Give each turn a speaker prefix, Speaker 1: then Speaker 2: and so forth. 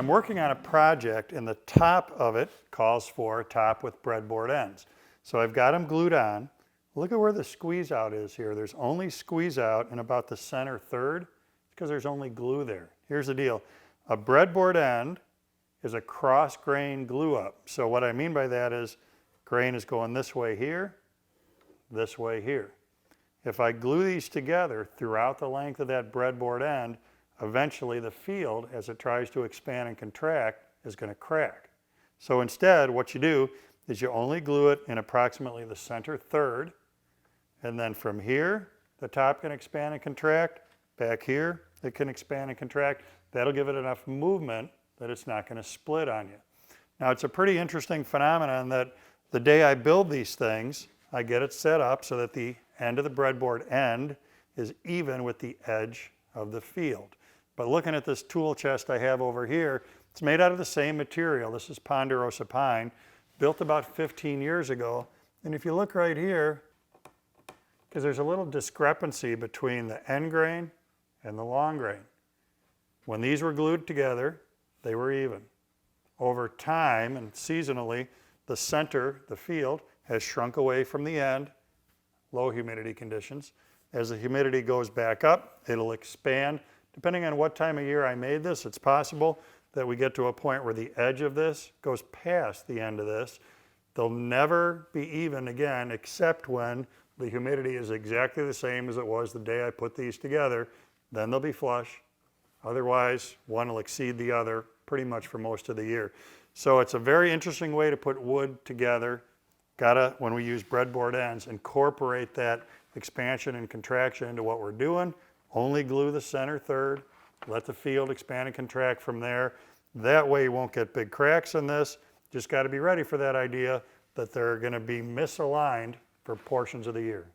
Speaker 1: I'm working on a project and the top of it calls for a top with breadboard ends. So I've got them glued on. Look at where the squeeze out is here. There's only squeeze out in about the center third because there's only glue there. Here's the deal. A breadboard end is a cross grain glue up. So what I mean by that is grain is going this way here, this way here. If I glue these together throughout the length of that breadboard end, eventually the field, as it tries to expand and contract, is going to crack. So instead, what you do is you only glue it in approximately the center third, and then from here, the top can expand and contract. Back here, it can expand and contract. That'll give it enough movement that it's not going to split on you. Now, it's a pretty interesting phenomenon that the day I build these things, I get it set up so that the end of the breadboard end is even with the edge of the field. But looking at this tool chest I have over here, it's made out of the same material. This is ponderosa pine, built about 15 years ago. And if you look right here, because there's a little discrepancy between the end grain and the long grain. When these were glued together, they were even. Over time and seasonally, the center, the field, has shrunk away from the end, low humidity conditions. As the humidity goes back up, it'll expand. Depending on what time of year I made this, it's possible that we get to a point where the edge of this goes past the end of this. They'll never be even again, except when the humidity is exactly the same as it was the day I put these together. Then they'll be flush. Otherwise, one will exceed the other pretty much for most of the year. So it's a very interesting way to put wood together. Gotta, when we use breadboard ends, incorporate that expansion and contraction into what we're doing. Only glue the center third, let the field expand and contract from there. That way you won't get big cracks in this. Just got to be ready for that idea that they're going to be misaligned for portions of the year.